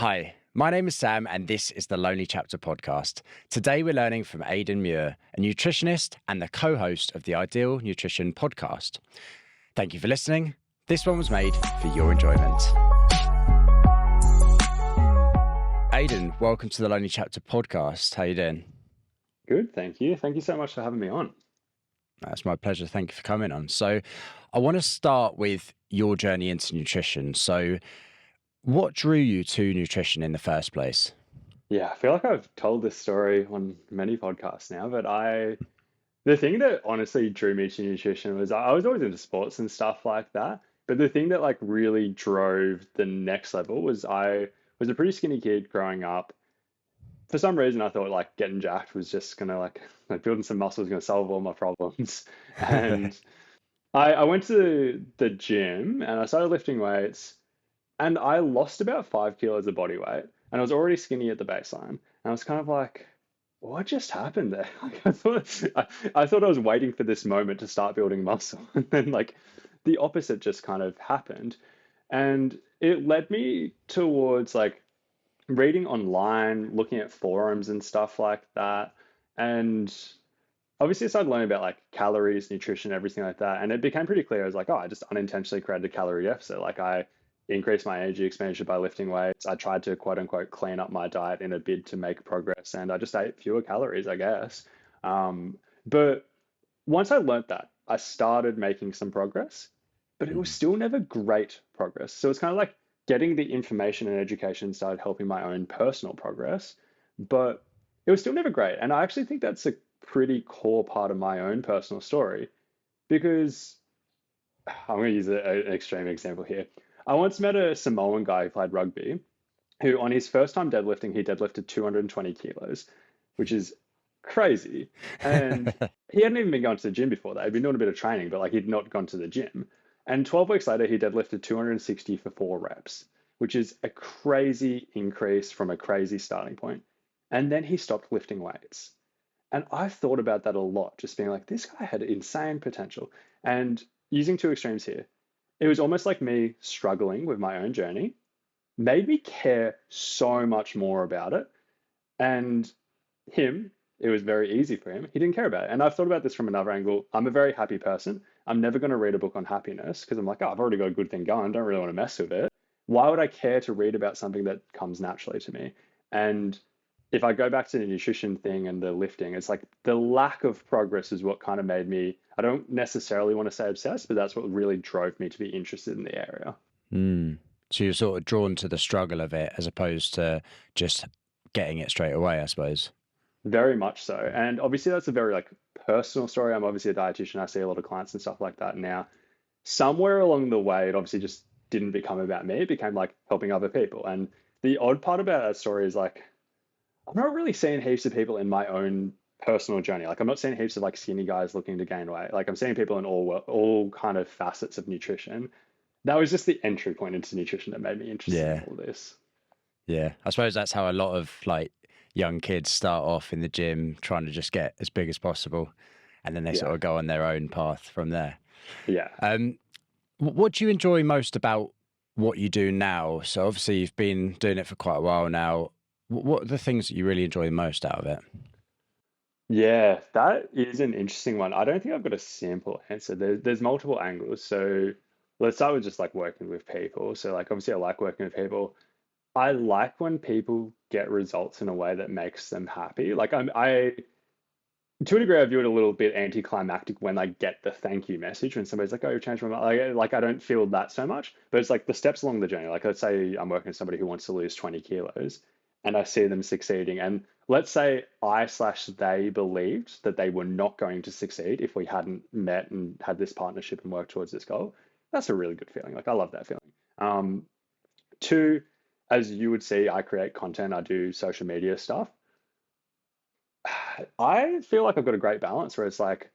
Hi, my name is Sam, and this is the Lonely Chapter podcast. Today, we're learning from Aidan Muir, a nutritionist and the co host of the Ideal Nutrition podcast. Thank you for listening. This one was made for your enjoyment. Aidan, welcome to the Lonely Chapter podcast. How you doing? Good, thank you. Thank you so much for having me on. That's my pleasure. Thank you for coming on. So, I want to start with your journey into nutrition. So, what drew you to nutrition in the first place? Yeah, I feel like I've told this story on many podcasts now, but the thing that honestly drew me to nutrition was I was always into sports and stuff like that. But the thing that like really drove the next level was I was a pretty skinny kid growing up. For some reason, I thought like getting jacked was just gonna like building some muscle was gonna solve all my problems. And I went to the gym and I started lifting weights. And I lost about 5 kilos of body weight, and I was already skinny at the baseline. And I was kind of like, what just happened there? Like, I thought I was waiting for this moment to start building muscle, and then like the opposite just kind of happened, and it led me towards like reading online, looking at forums and stuff like that, and obviously I started learning about like calories, nutrition, everything like that, and it became pretty clear. I was like, oh, I just unintentionally created a calorie deficit. Like I increased my energy expenditure by lifting weights. I tried to quote unquote clean up my diet in a bid to make progress, and I just ate fewer calories, I guess. But once I learnt that, I started making some progress, but it was Mm. still never great progress. So it's kind of like getting the information and education started helping my own personal progress, but it was still never great. And I actually think that's a pretty core part of my own personal story because I'm going to use an extreme example here. I once met a Samoan guy who played rugby, who on his first time deadlifting, he deadlifted 220 kilos, which is crazy. And he hadn't even been going to the gym before that. He'd been doing a bit of training, but like he'd not gone to the gym. And 12 weeks later, he deadlifted 260 for 4 reps, which is a crazy increase from a crazy starting point. And then he stopped lifting weights. And I've thought about that a lot, just being like, this guy had insane potential. And using two extremes here, it was almost like me struggling with my own journey, made me care so much more about it. And him, it was very easy for him. He didn't care about it. And I've thought about this from another angle. I'm a very happy person. I'm never going to read a book on happiness because I'm like, oh, I've already got a good thing going. Don't really want to mess with it. Why would I care to read about something that comes naturally to me? And if I go back to the nutrition thing and the lifting, it's like the lack of progress is what kind of made me, I don't necessarily want to say obsessed, but that's what really drove me to be interested in the area. Mm. So you're sort of drawn to the struggle of it as opposed to just getting it straight away, I suppose. Very much so. And obviously that's a very like personal story. I'm obviously a dietitian. I see a lot of clients and stuff like that now. Somewhere along the way, it obviously just didn't become about me. It became like helping other people. And the odd part about that story is like I'm not really seeing heaps of people in my own personal journey. Like I'm not seeing heaps of like skinny guys looking to gain weight. Like I'm seeing people in all kind of facets of nutrition. That was just the entry point into nutrition that made me interested in Yeah. all this. Yeah. I suppose that's how a lot of like young kids start off in the gym trying to just get as big as possible. And then they Yeah. sort of go on their own path from there. Yeah. Um, what do you enjoy most about what you do now? So obviously you've been doing it for quite a while now. What are the things that you really enjoy the most out of it? Yeah, that is an interesting one. I don't think I've got a simple answer. There's multiple angles. So let's start with just like working with people. So like obviously I like working with people. I like when people get results in a way that makes them happy. Like I to a degree, I view it a little bit anticlimactic when I get the thank you message when somebody's like, "Oh, you've changed my mind." Like I don't feel that so much, but it's like the steps along the journey. Like let's say I'm working with somebody who wants to lose 20 kilos, and I see them succeeding, and let's say I slash they believed that they were not going to succeed if we hadn't met and had this partnership and worked towards this goal. That's a really good feeling. Like I love that feeling. Um, Two, as you would see, I create content. I do social media stuff. I feel like I've got a great balance where it's like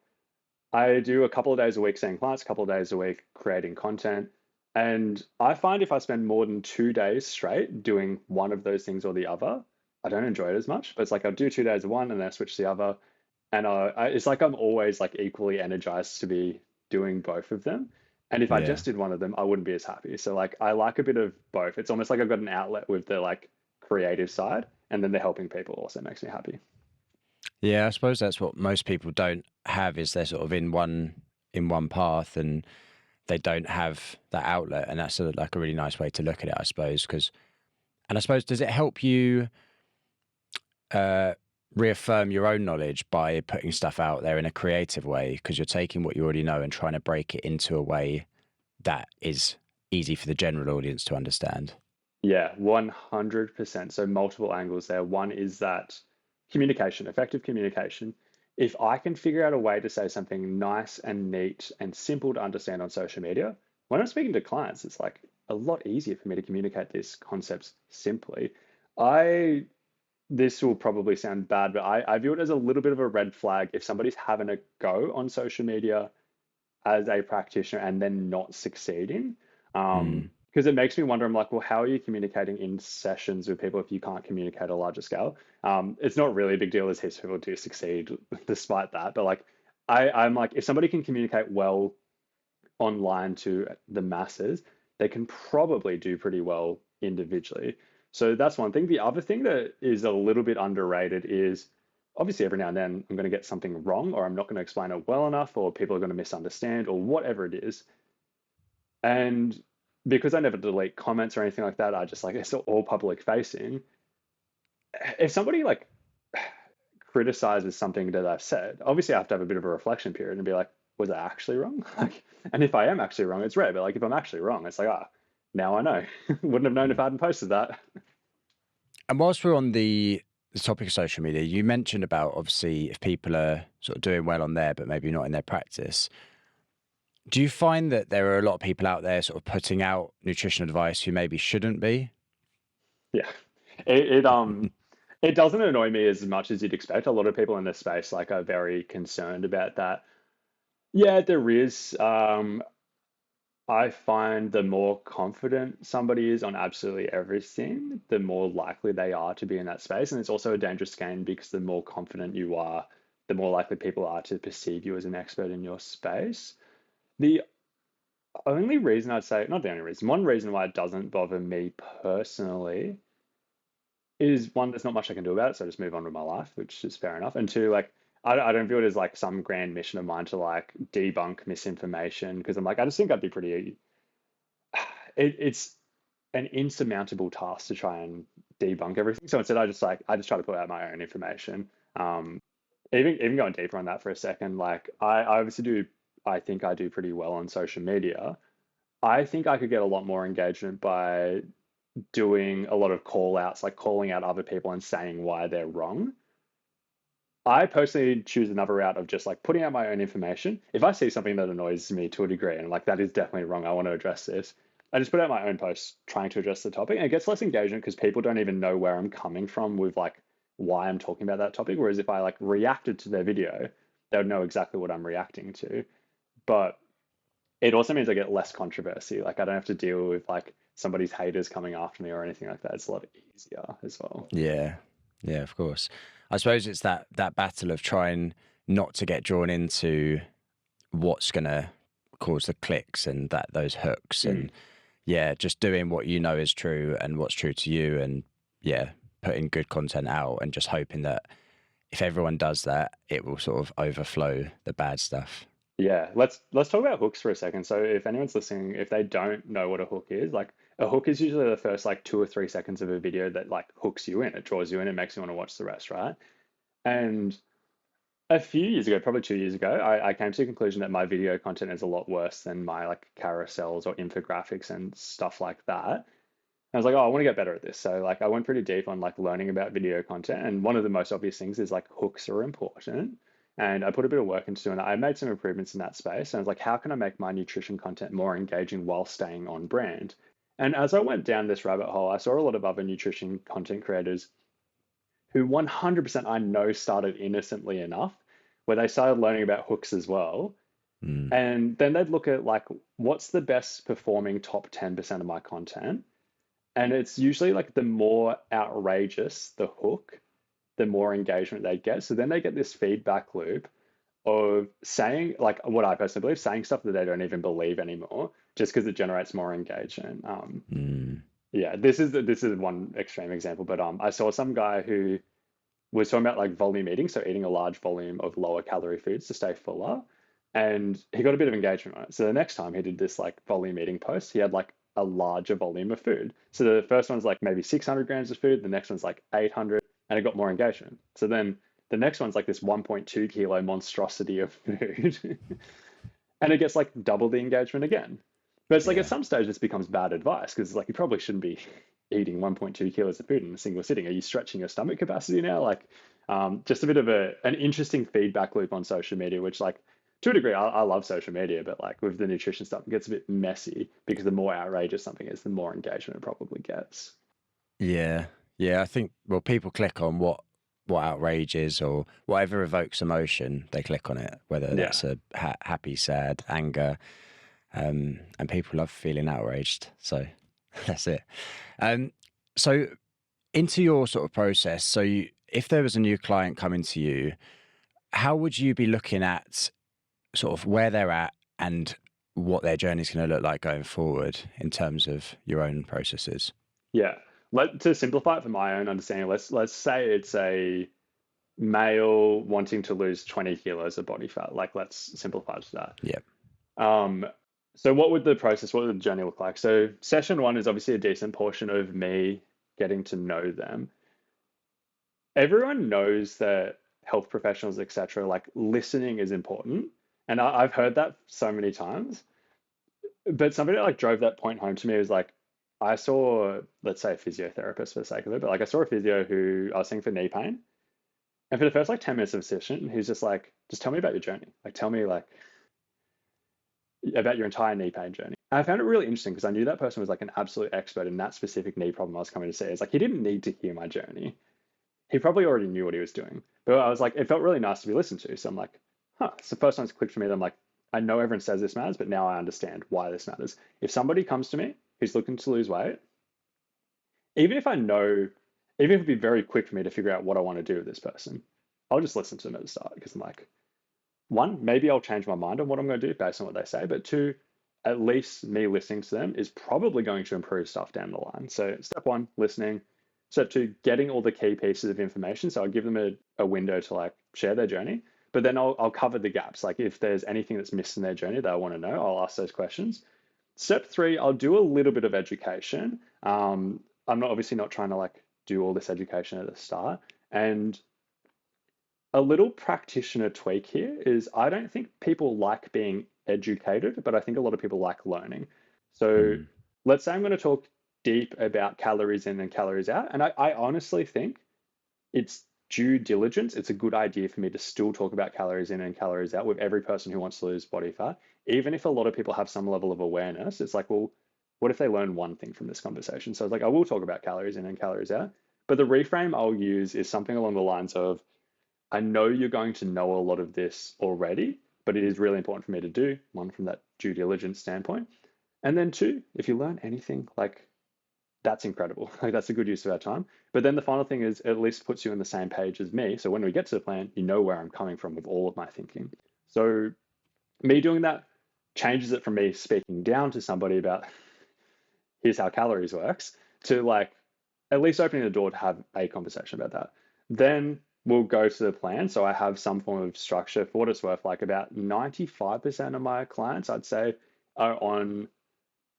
I do a couple of days a week seeing clients, a couple of days a week creating content. And I find if I spend more than 2 days straight doing one of those things or the other, I don't enjoy it as much. But it's like I'll do 2 days of one and then I switch to the other. And it's like I'm always like equally energized to be doing both of them. And if I Yeah. just did one of them, I wouldn't be as happy. So like I like a bit of both. It's almost like I've got an outlet with the like creative side, and then the helping people also makes me happy. Yeah, I suppose that's what most people don't have is they're sort of in one path and they don't have that outlet, and that's like a really nice way to look at it, I suppose. And I suppose, does it help you uh, reaffirm your own knowledge by putting stuff out there in a creative way? Because you're taking what you already know and trying to break it into a way that is easy for the general audience to understand. Yeah, 100%. So multiple angles there. One is that communication, effective communication. If I can figure out a way to say something nice and neat and simple to understand on social media, when I'm speaking to clients, it's like a lot easier for me to communicate these concepts simply. I This will probably sound bad, but I view it as a little bit of a red flag if somebody's having a go on social media as a practitioner and then not succeeding. Mm. Because it makes me wonder, I'm like, well, how are you communicating in sessions with people if you can't communicate at a larger scale? It's not really a big deal as heaps of people do succeed despite that. But like, I'm like, if somebody can communicate well online to the masses, they can probably do pretty well individually. So that's one thing. The other thing that is a little bit underrated is obviously every now and then I'm going to get something wrong, or I'm not going to explain it well enough, or people are going to misunderstand, or whatever it is. And because I never delete comments or anything like that, I just like it's all public facing. If somebody like criticizes something that I've said, obviously I have to have a bit of a reflection period and be like, was I actually wrong? Like, and if I am actually wrong, it's rare. But like if I'm actually wrong, it's like, now I know. Wouldn't have known if I hadn't posted that. And whilst we're on the topic of social media, you mentioned about obviously if people are sort of doing well on there, but maybe not in their practice. Do you find that there are a lot of people out there sort of putting out nutrition advice who maybe shouldn't be? Yeah. It doesn't annoy me as much as you'd expect. A lot of people in this space like are very concerned about that. Yeah, there is. I find the more confident somebody is on absolutely everything, the more likely they are to be in that space. And it's also a dangerous game because the more confident you are, the more likely people are to perceive you as an expert in your space. The only reason I'd say, not the only reason, one reason why it doesn't bother me personally is one, there's not much I can do about it, so I just move on with my life, which is fair enough. And two, like I don't view it as like some grand mission of mine to like debunk misinformation because I'm like, I just think I'd be pretty it's an insurmountable task to try and debunk everything. So instead, I just try to put out my own information. Um, even going deeper on that for a second, like I obviously do. I think I do pretty well on social media. I think I could get a lot more engagement by doing a lot of call outs, like calling out other people and saying why they're wrong. I personally choose another route of just like putting out my own information. If I see something that annoys me to a degree and like that is definitely wrong, I want to address this. I just put out my own posts trying to address the topic, and it gets less engagement because people don't even know where I'm coming from with like why I'm talking about that topic. Whereas if I like reacted to their video, they would know exactly what I'm reacting to. But it also means I get less controversy. Like I don't have to deal with like somebody's haters coming after me or anything like that. It's a lot easier as well. Yeah, yeah, of course. I suppose it's that battle of trying not to get drawn into what's going to cause the clicks and that those hooks, Mm. and yeah, just doing what you know is true and what's true to you, and yeah, putting good content out and just hoping that if everyone does that, it will sort of overflow the bad stuff. Yeah, let's talk about hooks for a second. So if anyone's listening, if they don't know what a hook is, like a hook is usually the first like 2 or 3 seconds of a video that like hooks you in, it draws you in, it makes you want to watch the rest, right? And a few years ago, probably 2 years ago, I came to the conclusion that my video content is a lot worse than my like carousels or infographics and stuff like that. I was like, oh, I want to get better at this. So like I went pretty deep on like learning about video content. And one of the most obvious things is like hooks are important. And I put a bit of work into doing that. I made some improvements in that space. And I was like, how can I make my nutrition content more engaging while staying on brand? And as I went down this rabbit hole, I saw a lot of other nutrition content creators who 100% I know started innocently enough, where they started learning about hooks as well. Mm. And then they'd look at like, what's the best performing top 10% of my content? And it's usually like the more outrageous the hook, the more engagement they get. So then they get this feedback loop of saying, like what I personally believe, saying stuff that they don't even believe anymore, just because it generates more engagement. Mm. Yeah, this is one extreme example, but I saw some guy who was talking about like volume eating, so eating a large volume of lower calorie foods to stay fuller, and he got a bit of engagement on it. So the next time he did this like volume eating post, he had like a larger volume of food. So the first one's like maybe 600 grams of food, the next one's like 800, and it got more engagement. So then the next one's like this 1.2 kilo monstrosity of food, and it gets like double the engagement again. But it's like at Yeah. some stage this becomes bad advice because like you probably shouldn't be eating 1.2 kilos of food in a single sitting. Are you stretching your stomach capacity now? Like, just a bit of an interesting feedback loop on social media, which like to a degree I love social media, but like with the nutrition stuff, it gets a bit messy because the more outrageous something is, the more engagement it probably gets. Yeah. Yeah. I think, well, people click on what outrage is or whatever evokes emotion, they click on it, whether Yeah. that's a happy, sad, anger. And people love feeling outraged. So that's it. Um, so into your sort of process, so if there was a new client coming to you, how would you be looking at sort of where they're at and what their journey is going to look like going forward in terms of your own processes? Yeah. To simplify it for my own understanding, let's say it's a male wanting to lose 20 kilos of body fat. Like let's simplify it to that. Yeah. Um, so what would the journey look like? So session one is obviously a decent portion of me getting to know them. Everyone knows that health professionals, etc., like listening is important. And I've heard that so many times. But somebody like drove that point home to me was like, I saw, let's say a physiotherapist for the sake of it, but like I saw a physio who I was seeing for knee pain. And for the first like 10 minutes of the session, he's just like, just tell me about your journey. Like tell me like about your entire knee pain journey. And I found it really interesting because I knew that person was like an absolute expert in that specific knee problem I was coming to see. It's like he didn't need to hear my journey. He probably already knew what he was doing. But I was like, it felt really nice to be listened to. So I'm like, huh, it's the first time it's clicked for me that I'm like, I know everyone says this matters, but now I understand why this matters. If somebody comes to me who's looking to lose weight, even if I know, even if it'd be very quick for me to figure out what I want to do with this person, I'll just listen to them at the start because I'm like, one, maybe I'll change my mind on what I'm going to do based on what they say, but two, at least me listening to them is probably going to improve stuff down the line. So step one, listening. Step two, getting all the key pieces of information. So I'll give them a window to like share their journey, but then I'll cover the gaps. Like if there's anything that's missed in their journey that I want to know, I'll ask those questions. Step three, I'll do a little bit of education. I'm not obviously not trying to like do all this education at the start. And a little practitioner tweak here is I don't think people like being educated, but I think a lot of people like learning. So Mm. let's say I'm going to talk deep about calories in and calories out. And I honestly think it's due diligence. It's a good idea for me to still talk about calories in and calories out with every person who wants to lose body fat. Even if a lot of people have some level of awareness, it's like, well, what if they learn one thing from this conversation? So it's like, I will talk about calories in and calories out. But the reframe I'll use is something along the lines of, I know you're going to know a lot of this already, but it is really important for me to do, one, from that due diligence standpoint. And then two, if you learn anything, like that's incredible. Like that's a good use of our time. But then the final thing is it at least puts you on the same page as me. So when we get to the plan, you know where I'm coming from with all of my thinking. So me doing that changes it from me speaking down to somebody about here's how calories works to like at least opening the door to have a conversation about that. Then we'll go to the plan. So I have some form of structure for what it's worth. Like about 95% of my clients, I'd say, are on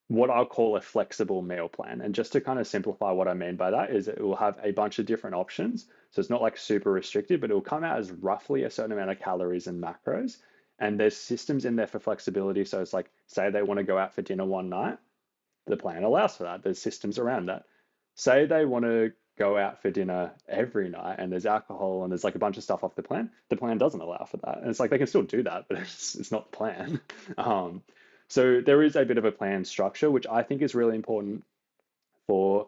what I'll call a flexible meal plan. And just to kind of simplify what I mean by that is it will have a bunch of different options. So it's not like super restricted, but it will come out as roughly a certain amount of calories and macros. And there's systems in there for flexibility. So it's like, say they want to go out for dinner one night, the plan allows for that. There's systems around that. Say they want to go out for dinner every night and there's alcohol and there's like a bunch of stuff off the plan doesn't allow for that. And it's like they can still do that, but it's not the plan. So there is a bit of a plan structure, which I think is really important for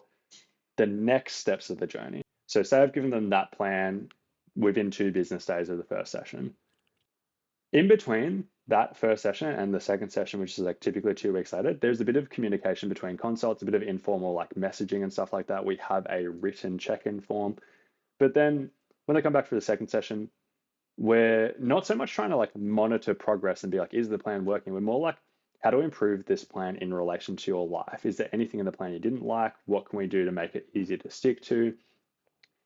the next steps of the journey. So say I've given them that plan within 2 business days of the first session. In between that first session and the second session, which is like typically 2 weeks later, there's a bit of communication between consults, a bit of informal like messaging and stuff like that. We have a written check-in form. But then when they come back for the second session, we're not so much trying to like monitor progress and be like, is the plan working? We're more like how to improve this plan in relation to your life. Is there anything in the plan you didn't like? What can we do to make it easier to stick to?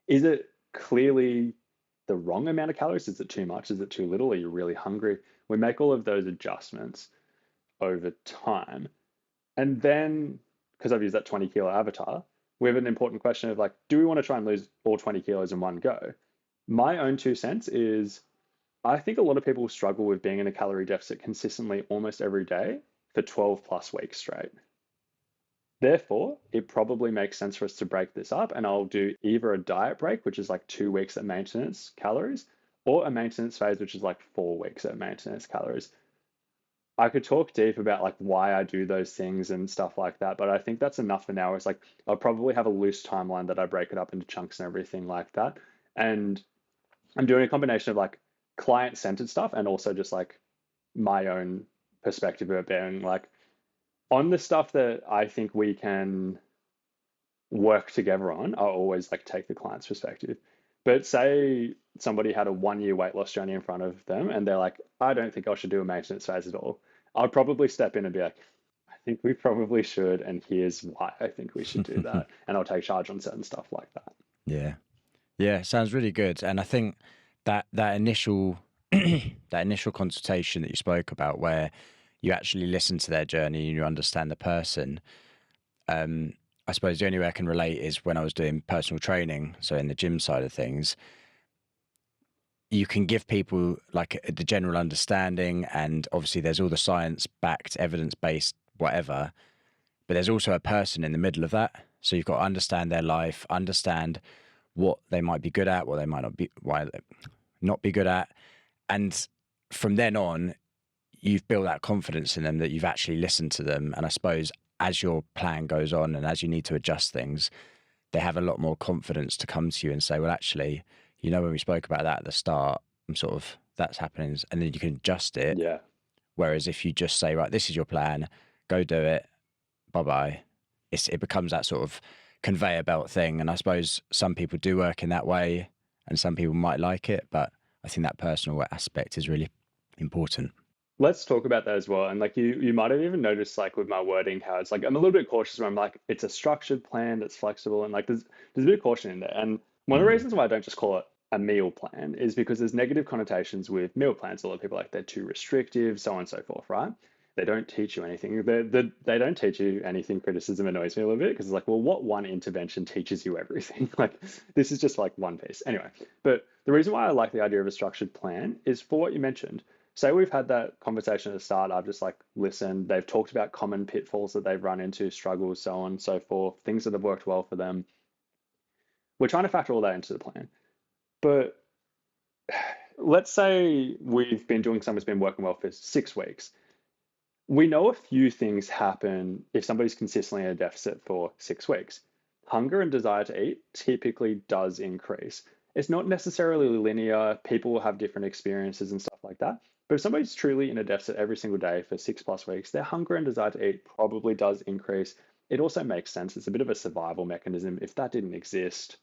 Is it clearly the wrong amount of calories? Is it too much? Is it too little? Are you really hungry? We make all of those adjustments over time. And then, because I've used that 20 kilo avatar, we have an important question of like, do we want to try and lose all 20 kilos in one go? My own 2 cents is I think a lot of people struggle with being in a calorie deficit consistently almost every day for 12 plus weeks straight. Therefore, it probably makes sense for us to break this up, and I'll do either a diet break, which is like 2 weeks at maintenance calories, or a maintenance phase, which is like 4 weeks at maintenance calories. I could talk deep about like why I do those things and stuff like that, but I think that's enough for now. It's like I'll probably have a loose timeline that I break it up into chunks and everything like that. And I'm doing a combination of like client-centered stuff and also just like my own perspective of it being like on the stuff that I think we can work together on, I always like take the client's perspective. But say somebody had a 1 year weight loss journey in front of them and they're like, I don't think I should do a maintenance phase at all. I'd probably step in and be like, I think we probably should, and here's why I think we should do that. And I'll take charge on certain stuff like that. Yeah. Yeah, sounds really good. And I think that initial that initial consultation that you spoke about, where you actually listen to their journey and you understand the person. I suppose the only way I can relate is when I was doing personal training, so in the gym side of things, you can give people like the general understanding, and obviously there's all the science-backed, evidence-based, whatever, but there's also a person in the middle of that. So you've got to understand their life, understand what they might be good at, what they might not be, why they not be good at, and from then on, you've built that confidence in them that you've actually listened to them. And I suppose as your plan goes on and as you need to adjust things, they have a lot more confidence to come to you and say, well, actually, when we spoke about that at the start, I'm sort of, that's happening. And then you can adjust it. Yeah. Whereas if you just say, right, this is your plan, go do it, bye-bye, it becomes that sort of conveyor belt thing. And I suppose some people do work in that way and some people might like it, but I think that personal aspect is really important. Let's talk about that as well. And like you might have even noticed like with my wording how it's like I'm a little bit cautious when I'm like it's a structured plan that's flexible and like there's a bit of caution in there. And one of the reasons why I don't just call it a meal plan is because there's negative connotations with meal plans. A lot of people are like they're too restrictive, so on and so forth, right? They don't teach you anything. They don't teach you anything. Criticism annoys me a little bit because it's like, well, what one intervention teaches you everything? Like this is just like one piece. Anyway, but the reason why I like the idea of a structured plan is for what you mentioned. Say we've had that conversation at the start, I've just like listened, they've talked about common pitfalls that they've run into, struggles, so on and so forth, things that have worked well for them. We're trying to factor all that into the plan. But let's say we've been doing something that's been working well for 6 weeks. We know a few things happen if somebody's consistently in a deficit for 6 weeks. Hunger and desire to eat typically does increase. It's not necessarily linear. People will have different experiences and stuff like that. But if somebody's truly in a deficit every single day for 6+ weeks, their hunger and desire to eat probably does increase. It also makes sense. It's a bit of a survival mechanism. If that didn't exist,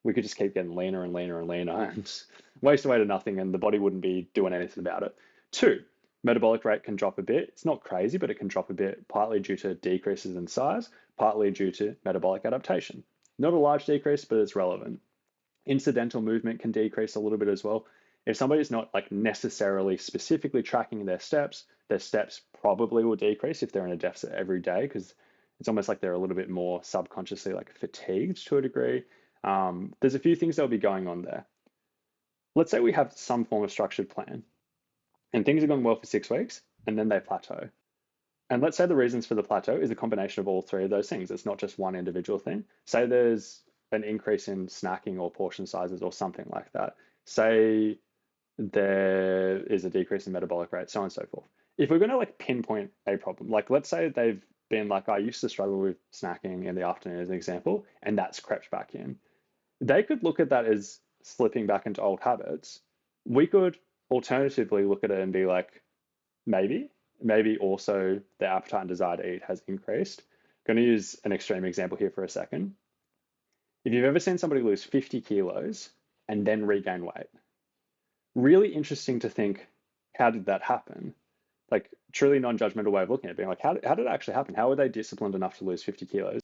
we could just keep getting leaner and leaner and leaner and waste away to nothing, and the body wouldn't be doing anything about it. 2, metabolic rate can drop a bit. It's not crazy, but it can drop a bit, partly due to decreases in size, partly due to metabolic adaptation. Not a large decrease, but it's relevant. Incidental movement can decrease a little bit as well. If somebody's not like necessarily specifically tracking their steps probably will decrease if they're in a deficit every day, because it's almost like they're a little bit more subconsciously like fatigued to a degree. There's a few things that'll be going on there. Let's say we have some form of structured plan and things are going well for 6 weeks and then they plateau. And let's say the reasons for the plateau is a combination of all three of those things. It's not just one individual thing. Say there's an increase in snacking or portion sizes or something like that. Say there is a decrease in metabolic rate, so on and so forth. If we're going to like pinpoint a problem, like let's say they've been like, I used to struggle with snacking in the afternoon as an example, and that's crept back in. They could look at that as slipping back into old habits. We could alternatively look at it and be like, maybe also the appetite and desire to eat has increased. I'm going to use an extreme example here for a second. If you've ever seen somebody lose 50 kilos and then regain weight, really interesting to think, how did that happen? like truly non-judgmental way of looking at it, being like, how did it actually happen? How were they disciplined enough to lose 50 kilos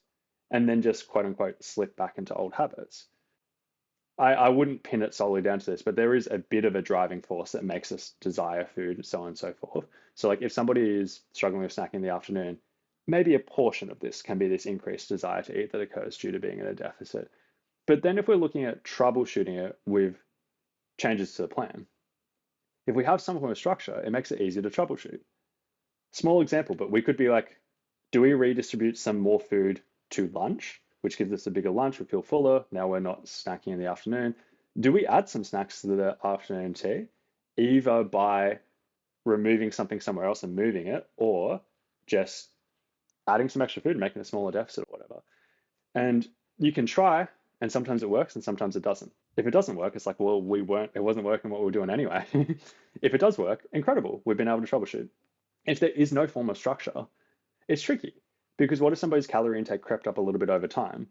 and then just quote unquote slip back into old habits? I wouldn't pin it solely down to this, but there is a bit of a driving force that makes us desire food, so on and so forth. So, like, if somebody is struggling with snacking in the afternoon, maybe a portion of this can be this increased desire to eat that occurs due to being in a deficit. But then, if we're looking at troubleshooting it with changes to the plan, if we have some form of structure, it makes it easier to troubleshoot. Small example, but we could be like, do we redistribute some more food to lunch, which gives us a bigger lunch? We feel fuller. Now we're not snacking in the afternoon. Do we add some snacks to the afternoon tea, either by removing something somewhere else and moving it, or just adding some extra food and making a smaller deficit or whatever? And you can try, and sometimes it works and sometimes it doesn't. If it doesn't work, it's like, well, it wasn't working what we were doing anyway. If it does work, incredible. We've been able to troubleshoot. If there is no form of structure, it's tricky, because what if somebody's calorie intake crept up a little bit over time?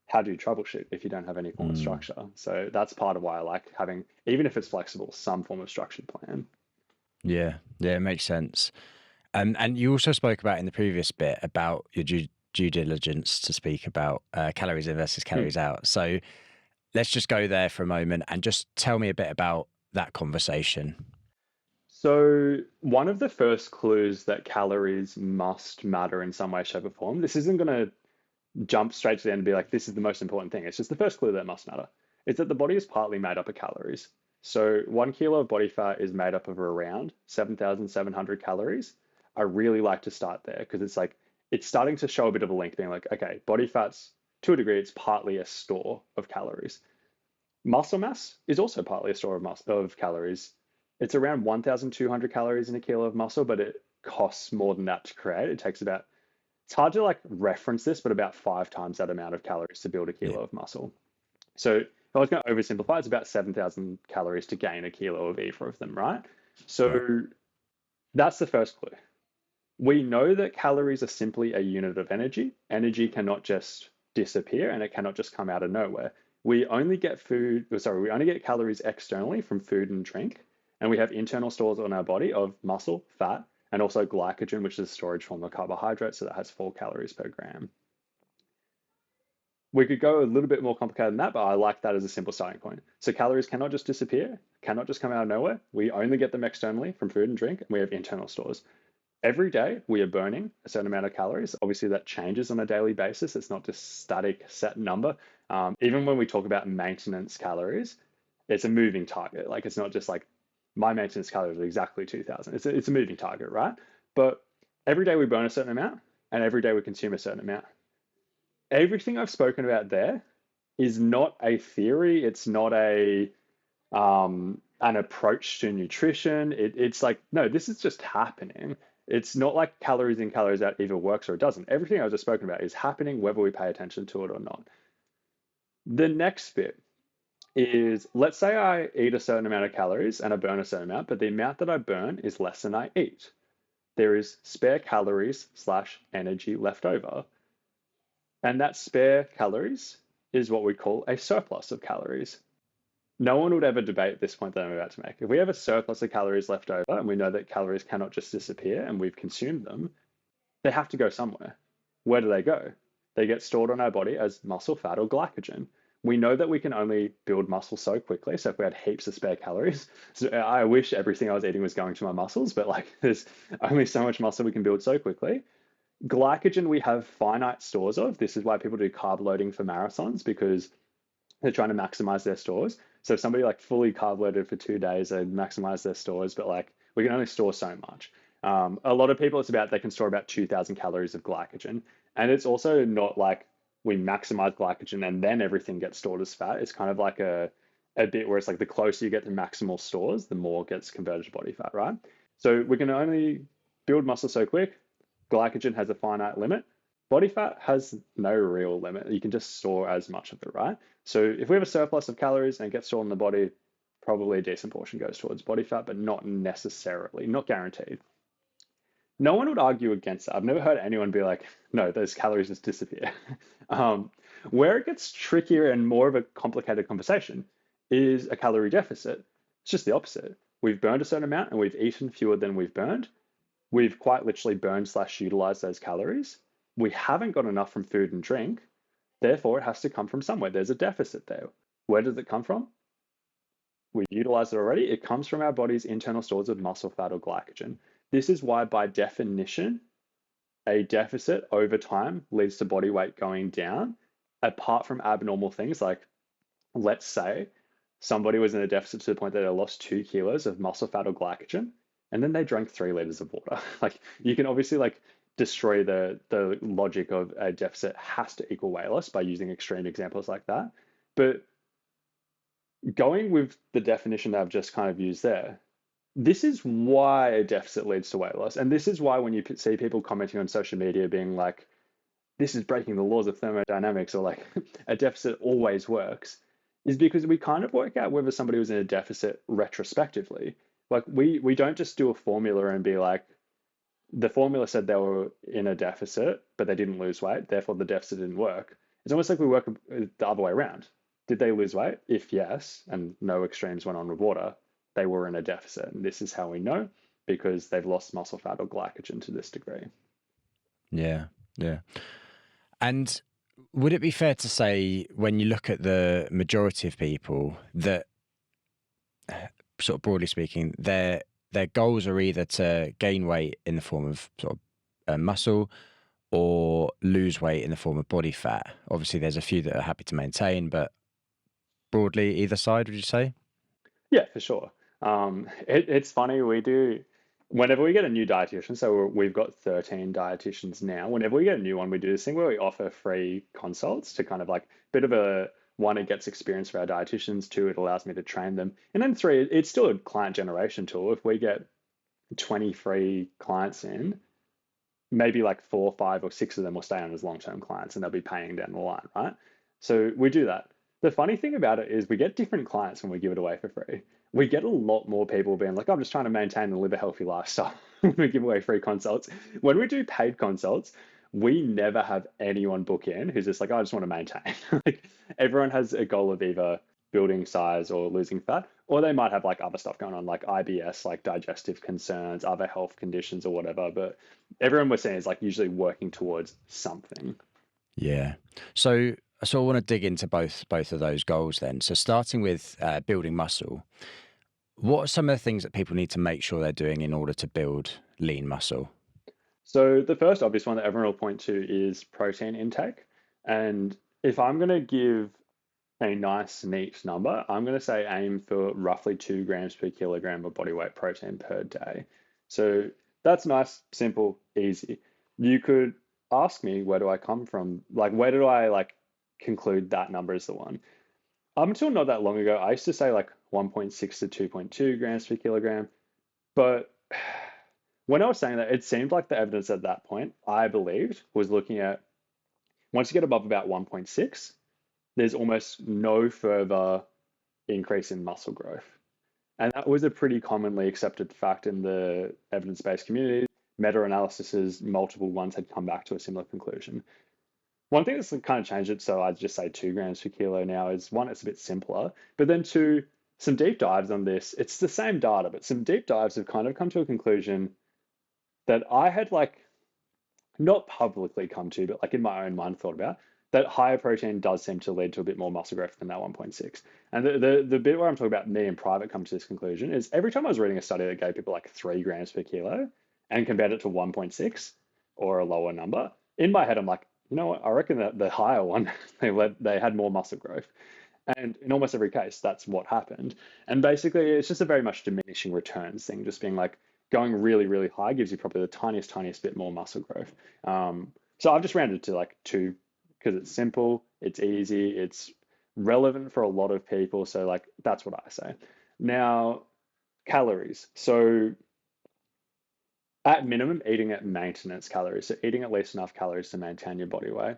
How do you troubleshoot if you don't have any form of structure? So that's part of why I like having, even if it's flexible, some form of structured plan. Yeah, it makes sense. And you also spoke about in the previous bit about your due diligence to speak about calories in versus calories out. So let's just go there for a moment and just tell me a bit about that conversation. So one of the first clues that calories must matter in some way, shape, or form. This isn't going to jump straight to the end and be like, this is the most important thing. It's just the first clue that must matter. It's that the body is partly made up of calories. So 1 kilo of body fat is made up of around 7,700 calories. I really like to start there because it's like, it's starting to show a bit of a link, being like, okay, body fat's to a degree, it's partly a store of calories. Muscle mass is also partly a store of calories. It's around 1,200 calories in a kilo of muscle, but it costs more than that to create. It's hard to like reference this, but about 5 times that amount of calories to build a kilo of muscle. So if I was going to oversimplify, it's about 7,000 calories to gain a kilo of either of them, right? So that's the first clue. We know that calories are simply a unit of energy. Energy cannot just disappear and it cannot just come out of nowhere. We only get calories externally from food and drink, and we have internal stores on our body of muscle, fat, and also glycogen, which is a storage form of carbohydrate, so that has 4 calories per gram. We could go a little bit more complicated than that, but I like that as a simple starting point. So calories cannot just disappear, cannot just come out of nowhere. We only get them externally from food and drink, and we have internal stores. Every day we are burning a certain amount of calories. Obviously that changes on a daily basis. It's not just static set number. Even when we talk about maintenance calories, it's a moving target. Like, it's not just like my maintenance calories are exactly 2,000. It's a moving target, right? But every day we burn a certain amount and every day we consume a certain amount. Everything I've spoken about there is not a theory. It's not an approach to nutrition. It's like, no, this is just happening. It's not like calories in, calories out either works or it doesn't. Everything I've just spoken about is happening whether we pay attention to it or not. The next bit is, let's say I eat a certain amount of calories and I burn a certain amount, but the amount that I burn is less than I eat. There is spare calories / energy left over. And that spare calories is what we call a surplus of calories. No one would ever debate this point that I'm about to make. If we have a surplus of calories left over and we know that calories cannot just disappear and we've consumed them, they have to go somewhere. Where do they go? They get stored on our body as muscle, fat, or glycogen. We know that we can only build muscle so quickly. So if we had heaps of spare calories, so I wish everything I was eating was going to my muscles, but like, there's only so much muscle we can build so quickly. Glycogen we have finite stores of. This is why people do carb loading for marathons, because they're trying to maximize their stores. So if somebody like fully carb loaded for 2 days, they maximize their stores, but like, we can only store so much. A lot of people, they can store about 2,000 calories of glycogen. And it's also not like we maximize glycogen and then everything gets stored as fat. It's kind of like a bit where it's like the closer you get to maximal stores, the more gets converted to body fat, right? So we can only build muscle so quick. Glycogen has a finite limit. Body fat has no real limit. You can just store as much of it, right? So if we have a surplus of calories and it gets stored in the body, probably a decent portion goes towards body fat, but not necessarily, not guaranteed. No one would argue against that. I've never heard anyone be like, no, those calories just disappear. Where it gets trickier and more of a complicated conversation is a calorie deficit. It's just the opposite. We've burned a certain amount and we've eaten fewer than we've burned. we've quite literally burned slash utilized those calories. We haven't got enough from food and drink. Therefore, it has to come from somewhere. There's a deficit there. Where does it come from? We utilized it already. It comes from our body's internal stores of muscle fat or glycogen. This is why, by definition, a deficit over time leads to body weight going down, apart from abnormal things like, let's say, somebody was in a deficit to the point that they lost 2 kilos of muscle fat or glycogen, and then they drank 3 liters of water. Like, you can obviously like destroy the logic of a deficit has to equal weight loss by using extreme examples like that. But going with the definition that I've just kind of used there, this is why a deficit leads to weight loss. And this is why when you see people commenting on social media being like, this is breaking the laws of thermodynamics, or like a deficit always works, is because we kind of work out whether somebody was in a deficit retrospectively. Like we don't just do a formula and be like, the formula said they were in a deficit, but they didn't lose weight, therefore the deficit didn't work. It's almost like we work the other way around. Did they lose weight? If yes, and no extremes went on with water, they were in a deficit. And this is how we know, because they've lost muscle fat or glycogen to this degree. Yeah, yeah. And would it be fair to say, when you look at the majority of people, that sort of broadly speaking, their goals are either to gain weight in the form of sort of muscle, or lose weight in the form of body fat? Obviously, there's a few that are happy to maintain, but broadly, either side, would you say? Yeah, for sure. It's funny, whenever we get a new dietitian, so we've got 13 dietitians now. Whenever we get a new one, we do this thing where we offer free consults to kind of like bit of a one, it gets experience for our dietitians. Two, it allows me to train them. And then three, it's still a client generation tool. If we get 20 free clients in, maybe like 4, 5, or 6 of them will stay on as long-term clients and they'll be paying down the line, right? So we do that. The funny thing about it is we get different clients when we give it away for free. We get a lot more people being like, I'm just trying to maintain and live a healthy lifestyle. We give away free consults. When we do paid consults, we never have anyone book in who's just like, I just want to maintain. Like, everyone has a goal of either building size or losing fat, or they might have like other stuff going on, like IBS, like digestive concerns, other health conditions or whatever. But everyone we're seeing is like usually working towards something. Yeah. So I want to dig into both of those goals then. So starting with building muscle, what are some of the things that people need to make sure they're doing in order to build lean muscle? So the first obvious one that everyone will point to is protein intake. And if I'm going to give a nice, neat number, I'm going to say aim for roughly 2 grams per kilogram of body weight protein per day. So that's nice, simple, easy. You could ask me, where do I come from? Like, where do I like conclude that number is the one? Up until not that long ago, I used to say like 1.6 to 2.2 grams per kilogram. But when I was saying that, it seemed like the evidence at that point, I believed, was looking at once you get above about 1.6, there's almost no further increase in muscle growth. And that was a pretty commonly accepted fact in the evidence-based community. Meta-analyses, multiple ones had come back to a similar conclusion. One thing that's kind of changed it, so I'd just say 2 grams per kilo now, is one, it's a bit simpler, but then two, some deep dives on this. It's the same data, but some deep dives have kind of come to a conclusion that I had like not publicly come to, but like in my own mind thought about, that higher protein does seem to lead to a bit more muscle growth than that 1.6. And the bit where I'm talking about me in private come to this conclusion is every time I was reading a study that gave people like 3 grams per kilo and compared it to 1.6 or a lower number, in my head I'm like, you know what, I reckon that the higher one, they had more muscle growth. And in almost every case, that's what happened. And basically, it's just a very much diminishing returns thing, just being like going really, really high gives you probably the tiniest bit more muscle growth. So I've just rounded to like 2 because it's simple, it's easy, it's relevant for a lot of people. So like that's what I say. Now, calories. So at minimum, eating at maintenance calories. So eating at least enough calories to maintain your body weight.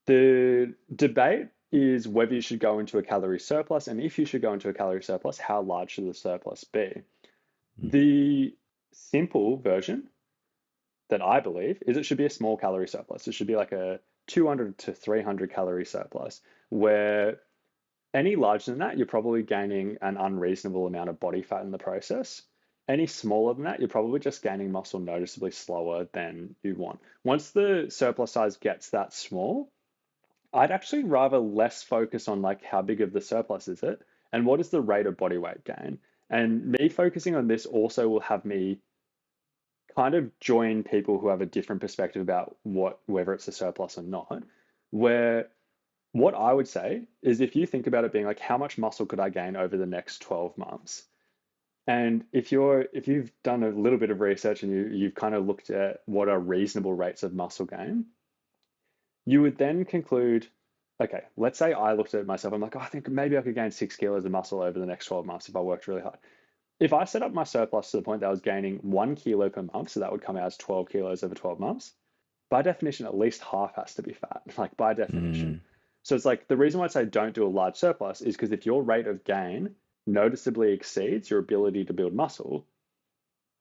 The debate is whether you should go into a calorie surplus, and if you should go into a calorie surplus, how large should the surplus be? The simple version that I believe is it should be a small calorie surplus. It should be like a 200 to 300 calorie surplus, where any larger than that, you're probably gaining an unreasonable amount of body fat in the process. any smaller than that, you're probably just gaining muscle noticeably slower than you want. Once the surplus size gets that small, I'd actually rather less focus on like how big of the surplus is it and what is the rate of body weight gain. And me focusing on this also will have me kind of join people who have a different perspective about whether it's a surplus or not. Where what I would say is if you think about it being like how much muscle could I gain over the next 12 months? And if you've done a little bit of research and you've kind of looked at what are reasonable rates of muscle gain, you would then conclude, okay, let's say I looked at myself, I'm like, oh, I think maybe I could gain 6 kilos of muscle over the next 12 months if I worked really hard. If I set up my surplus to the point that I was gaining 1 kilo per month, so that would come out as 12 kilos over 12 months, by definition, at least half has to be fat, like by definition. Mm, So it's like the reason why I say don't do a large surplus is because if your rate of gain noticeably exceeds your ability to build muscle,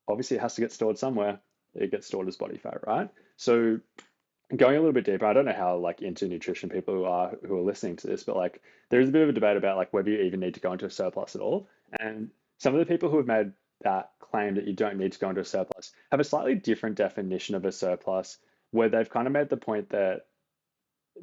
obviously it has to get stored somewhere. It gets stored as body fat, right? So going a little bit deeper, I don't know how like into nutrition people who are listening to this, but like there's a bit of a debate about like whether you even need to go into a surplus at all. And some of the people who have made that claim that you don't need to go into a surplus have a slightly different definition of a surplus, where they've kind of made the point that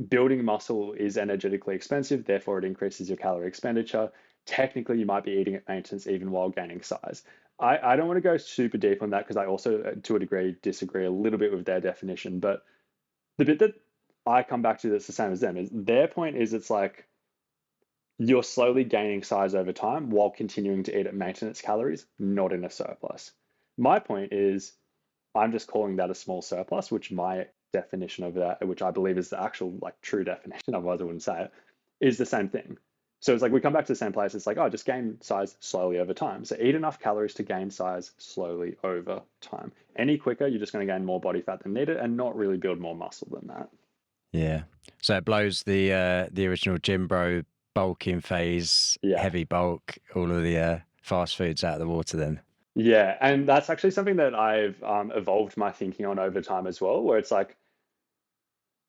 building muscle is energetically expensive, therefore it increases your calorie expenditure. Technically, you might be eating at maintenance even while gaining size. I don't want to go super deep on that because I also, to a degree, disagree a little bit with their definition. But the bit that I come back to that's the same as them is their point is it's like you're slowly gaining size over time while continuing to eat at maintenance calories, not in a surplus. My point is I'm just calling that a small surplus, which my definition of that, which I believe is the actual like true definition, otherwise I wouldn't say it, is the same thing. So it's like we come back to the same place. It's like, oh, just gain size slowly over time. So eat enough calories to gain size slowly over time. Any quicker, you're just going to gain more body fat than needed and not really build more muscle than that. yeah. So it blows the original gym bro bulking phase, Yeah. heavy bulk, all of the fast foods out of the water then. Yeah. And that's actually something that I've evolved my thinking on over time as well, where it's like,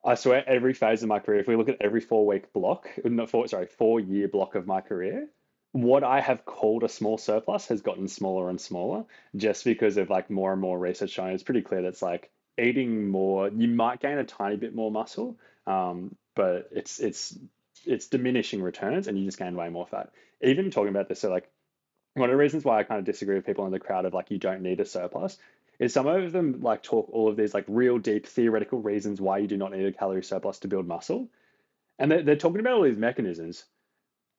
I swear every phase of my career, if we look at every 4 week block, no, 4 year block of my career, what I have called a small surplus has gotten smaller and smaller just because of like more and more research showing it's pretty clear that's like eating more, you might gain a tiny bit more muscle, but it's diminishing returns and you just gain way more fat. Even talking about this, so like one of the reasons why I kind of disagree with people in the crowd of like you don't need a surplus is some of them like talk all of these like real deep theoretical reasons why you do not need a calorie surplus to build muscle. And they're talking about all these mechanisms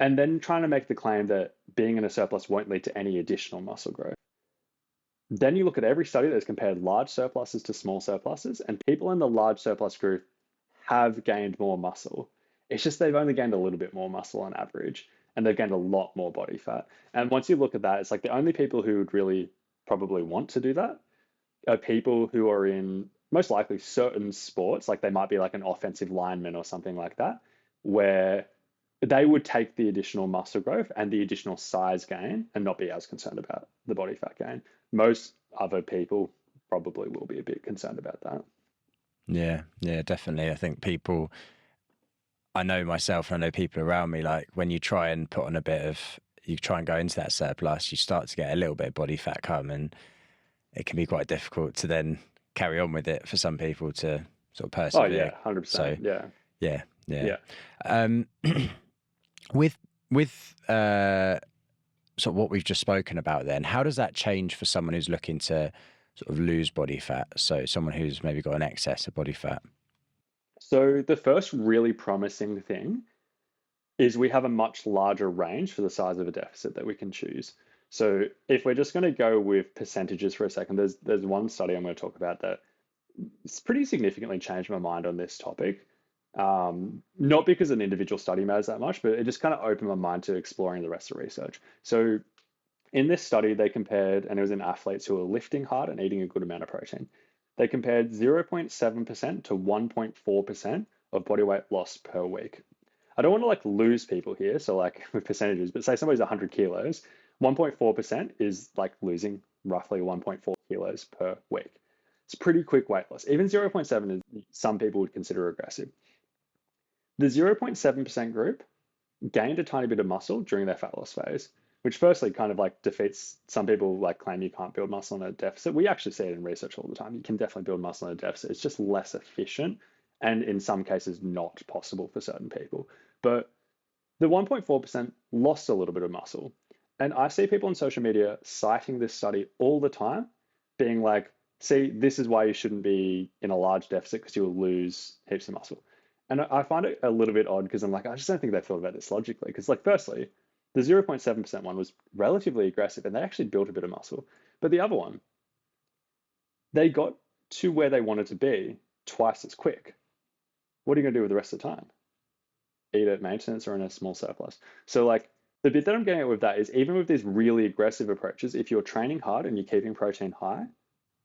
and then trying to make the claim that being in a surplus won't lead to any additional muscle growth. Then you look at every study that's compared large surpluses to small surpluses, and people in the large surplus group have gained more muscle. It's just they've only gained a little bit more muscle on average, and they've gained a lot more body fat. And once you look at that, it's like the only people who would really probably want to do that are people who are in most likely certain sports, like they might be like an offensive lineman or something like that, where they would take the additional muscle growth and the additional size gain and not be as concerned about the body fat gain. Most other people probably will be a bit concerned about that. Yeah, yeah, definitely. I think people, I know myself and I know people around me, like when you try and put on a bit of, you try and go into that surplus, you start to get a little bit of body fat come, and it can be quite difficult to then carry on with it for some people to sort of Oh persevere. yeah, So 100%. Yeah. yeah, yeah. Yeah. Um, with sort of what we've just spoken about, then how does that change for someone who's looking to sort of lose body fat? So someone who's maybe got an excess of body fat. So the first really promising thing is we have a much larger range for the size of a deficit that we can choose. So if we're just going to go with percentages for a second, there's one study I'm going to talk about that it's pretty significantly changed my mind on this topic. Not because an individual study matters that much, but it just kind of opened my mind to exploring the rest of the research. So in this study, they compared, and it was in athletes who were lifting hard and eating a good amount of protein. They compared 0.7% to 1.4% of body weight loss per week. I don't want to like lose people here, so like with percentages, but say somebody's 100 kilos, 1.4% is like losing roughly 1.4 kilos per week. It's pretty quick weight loss. Even 0.7 is some people would consider aggressive. The 0.7% group gained a tiny bit of muscle during their fat loss phase. which firstly kind of like defeats some people like claim you can't build muscle in a deficit. We actually see it in research all the time. You can definitely build muscle in a deficit. It's just less efficient and in some cases not possible for certain people. But the 1.4% lost a little bit of muscle. And I see people on social media citing this study all the time, being like, see, this is why you shouldn't be in a large deficit because you'll lose heaps of muscle. And I find it a little bit odd because I'm like, I just don't think they thought about this logically. Because, like, firstly, the 0.7% one was relatively aggressive and they actually built a bit of muscle. But the other one, they got to where they wanted to be twice as quick. What are you going to do with the rest of the time? Eat at maintenance or in a small surplus? So, like, the bit that I'm getting at with that is even with these really aggressive approaches, if you're training hard and you're keeping protein high,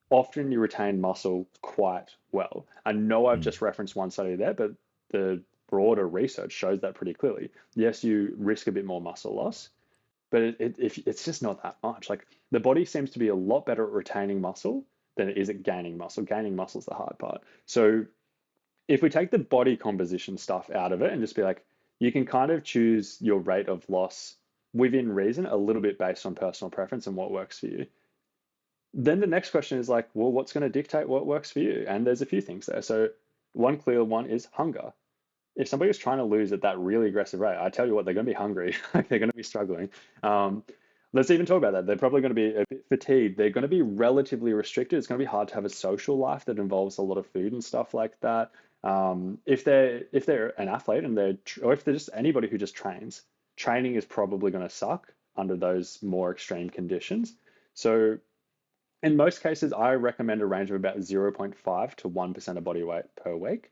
often you retain muscle quite well. I know I've just referenced one study there, but the broader research shows that pretty clearly. Yes, you risk a bit more muscle loss, but it's just not that much. Like the body seems to be a lot better at retaining muscle than it is at gaining muscle. Gaining muscle is the hard part. So if we take the body composition stuff out of it and just be like, you can kind of choose your rate of loss within reason, a little bit based on personal preference and what works for you. Then the next question is like, well, what's going to dictate what works for you? And there's a few things there. So one clear one is hunger. If somebody is trying to lose at that really aggressive rate, I tell you what, they're going to be hungry. They're going to be struggling. Let's even talk about that. They're probably going to be a bit fatigued. They're going to be relatively restricted. It's going to be hard to have a social life that involves a lot of food and stuff like that. If they're an athlete or if they're just anybody who just trains, training is probably going to suck under those more extreme conditions. So in most cases, I recommend a range of about 0.5 to 1% of body weight per week.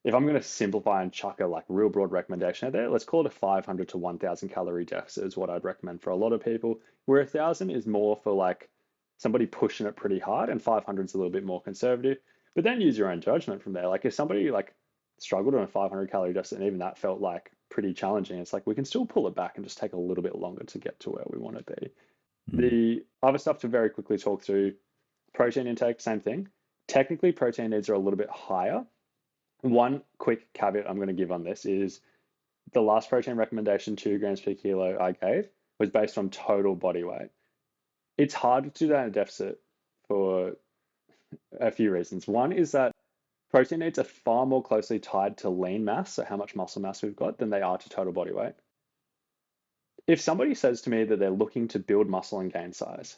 If I'm going to simplify and chuck a like real broad recommendation out there, let's call it a 500 to 1,000 calorie deficit is what I'd recommend for a lot of people, where 1,000 is more for like somebody pushing it pretty hard and 500 is a little bit more conservative. But then use your own judgment from there. Like if somebody like struggled on a 500 calorie deficit and even that felt like pretty challenging, it's like we can still pull it back and just take a little bit longer to get to where we want to be. The other stuff to very quickly talk through, protein intake, same thing. Technically, protein needs are a little bit higher. One quick caveat I'm going to give on this is the last protein recommendation, 2 grams per kilo I gave, was based on total body weight. It's hard to do that in a deficit for a few reasons. One is that protein needs are far more closely tied to lean mass, so how much muscle mass we've got, than they are to total body weight. If somebody says to me that they're looking to build muscle and gain size,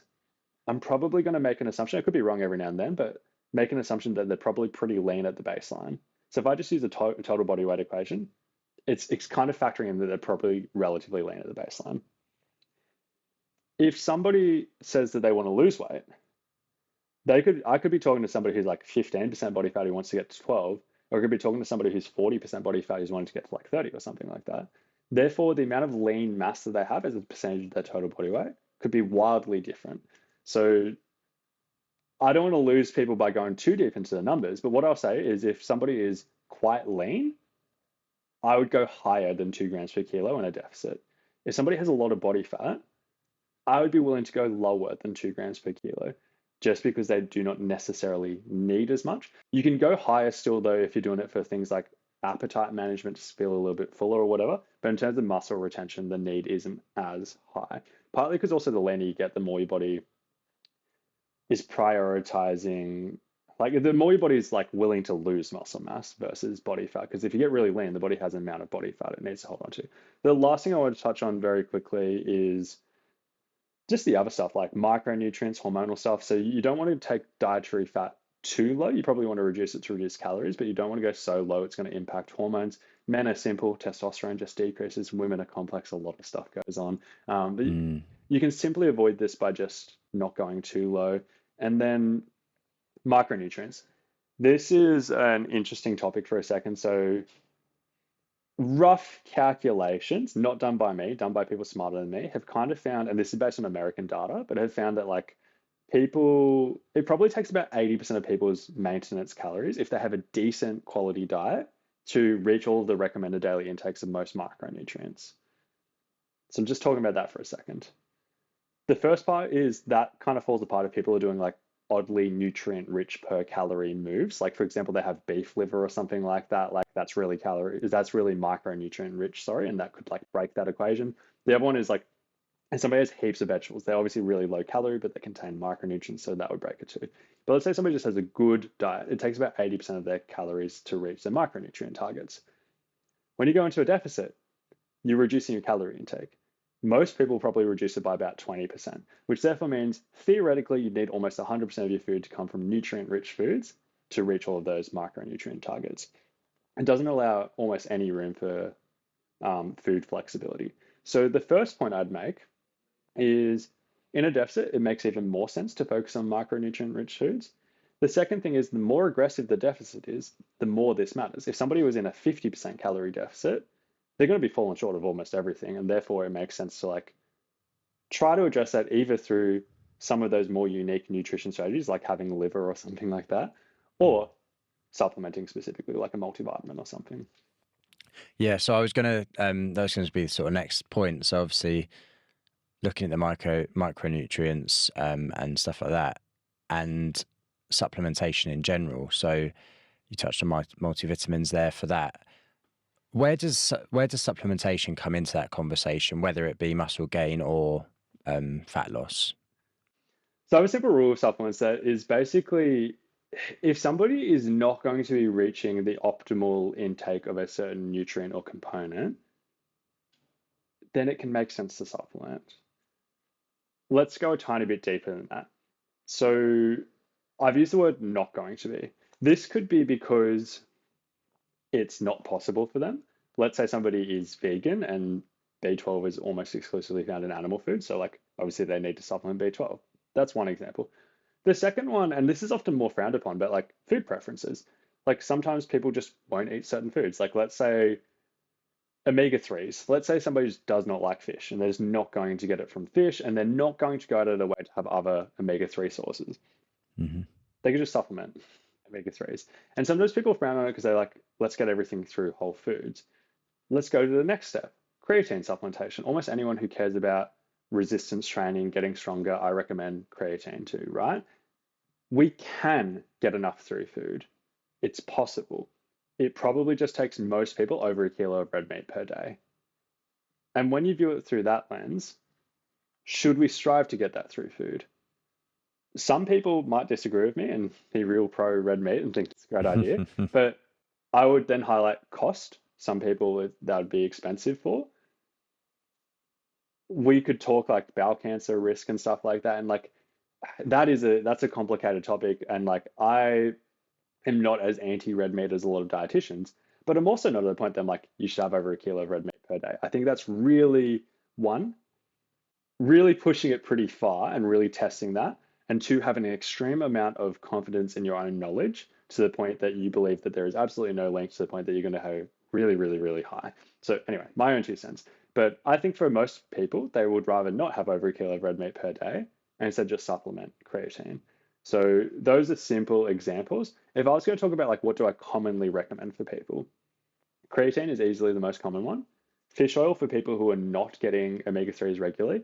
I'm probably going to make an assumption, I could be wrong every now and then, but make an assumption that they're probably pretty lean at the baseline. So if I just use a total body weight equation, it's kind of factoring in that they're probably relatively lean at the baseline. If somebody says that they want to lose weight, I could be talking to somebody who's like 15% body fat who wants to get to 12, or I could be talking to somebody who's 40% body fat who's wanting to get to like 30 or something like that. Therefore, the amount of lean mass that they have as a percentage of their total body weight could be wildly different. So I don't want to lose people by going too deep into the numbers, but what I'll say is if somebody is quite lean, I would go higher than 2 grams per kilo in a deficit. If somebody has a lot of body fat, I would be willing to go lower than 2 grams per kilo just because they do not necessarily need as much. You can go higher still though if you're doing it for things like appetite management to feel a little bit fuller or whatever, but in terms of muscle retention, the need isn't as high. Partly because also the leaner you get, the more your body is prioritizing, like the more your body is like willing to lose muscle mass versus body fat. Because if you get really lean, the body has an amount of body fat it needs to hold on to. The last thing I want to touch on very quickly is just the other stuff like micronutrients, hormonal stuff. So you don't want to take dietary fat too low. You probably want to reduce it to reduce calories, but you don't want to go so low it's going to impact hormones. Men are simple, testosterone just decreases. Women are complex, a lot of stuff goes on. But you can simply avoid this by just not going too low. And then micronutrients. This is an interesting topic for a second. So rough calculations, not done by me, done by people smarter than me, have kind of found, and this is based on American data, but have found that like people, it probably takes about 80% of people's maintenance calories if they have a decent quality diet to reach all of the recommended daily intakes of most micronutrients. So I'm just talking about that for a second. The first part is that kind of falls apart if people are doing like oddly nutrient rich per calorie moves. Like for example, they have beef liver or something like that. Like that's really micronutrient rich, sorry, and that could like break that equation. The other one is like And somebody has heaps of vegetables. They're obviously really low calorie, but they contain micronutrients, so that would break it too. But let's say somebody just has a good diet. It takes about 80% of their calories to reach their micronutrient targets. When you go into a deficit, you're reducing your calorie intake. Most people probably reduce it by about 20%, which therefore means theoretically you'd need almost 100% of your food to come from nutrient-rich foods to reach all of those micronutrient targets. It doesn't allow almost any room for food flexibility. So the first point I'd make is in a deficit, it makes even more sense to focus on micronutrient-rich foods. The second thing is the more aggressive the deficit is, the more this matters. If somebody was in a 50% calorie deficit, they're going to be falling short of almost everything. And therefore, it makes sense to like try to address that either through some of those more unique nutrition strategies, like having liver or something like that, or supplementing specifically, like a multivitamin or something. Yeah, so I was gonna that was going to be the sort of next point. So obviously looking at the micronutrients and stuff like that, and supplementation in general. So you touched on multivitamins there for that. Where does supplementation come into that conversation, whether it be muscle gain or fat loss? So I have a simple rule of supplements that is basically if somebody is not going to be reaching the optimal intake of a certain nutrient or component, then it can make sense to supplement. Let's go a tiny bit deeper than that. So I've used the word not going to be. This could be because it's not possible for them. Let's say somebody is vegan and B12 is almost exclusively found in animal food. So like obviously they need to supplement B12. That's one example. The second one, and this is often more frowned upon, but like food preferences. Like sometimes people just won't eat certain foods. Like let's say omega-3s. Let's say somebody just does not like fish and they're just not going to get it from fish and they're not going to go out of their way to have other omega-3 sources. Mm-hmm. They could just supplement omega-3s. And sometimes people frown on it because they're like, let's get everything through whole foods. Let's go to the next step, creatine supplementation. Almost anyone who cares about resistance training, getting stronger, I recommend creatine too, right? We can get enough through food. It's possible. It probably just takes most people over a kilo of red meat per day. And when you view it through that lens, should we strive to get that through food? Some people might disagree with me and be real pro red meat and think it's a great idea, but I would then highlight cost. Some people that would be expensive for. We could talk like bowel cancer risk and stuff like that, and like that's a complicated topic. And like I am not as anti red meat as a lot of dietitians, but I'm also not at the point that I'm like you should have over a kilo of red meat per day. I think that's really really pushing it pretty far and really testing that, and two, having an extreme amount of confidence in your own knowledge to the point that you believe that there is absolutely no link to the point that you're going to have really, really, really high. So anyway, my own 2 cents. But I think for most people, they would rather not have over a kilo of red meat per day and instead just supplement creatine. So those are simple examples. If I was going to talk about like what do I commonly recommend for people, creatine is easily the most common one. Fish oil for people who are not getting omega-3s regularly.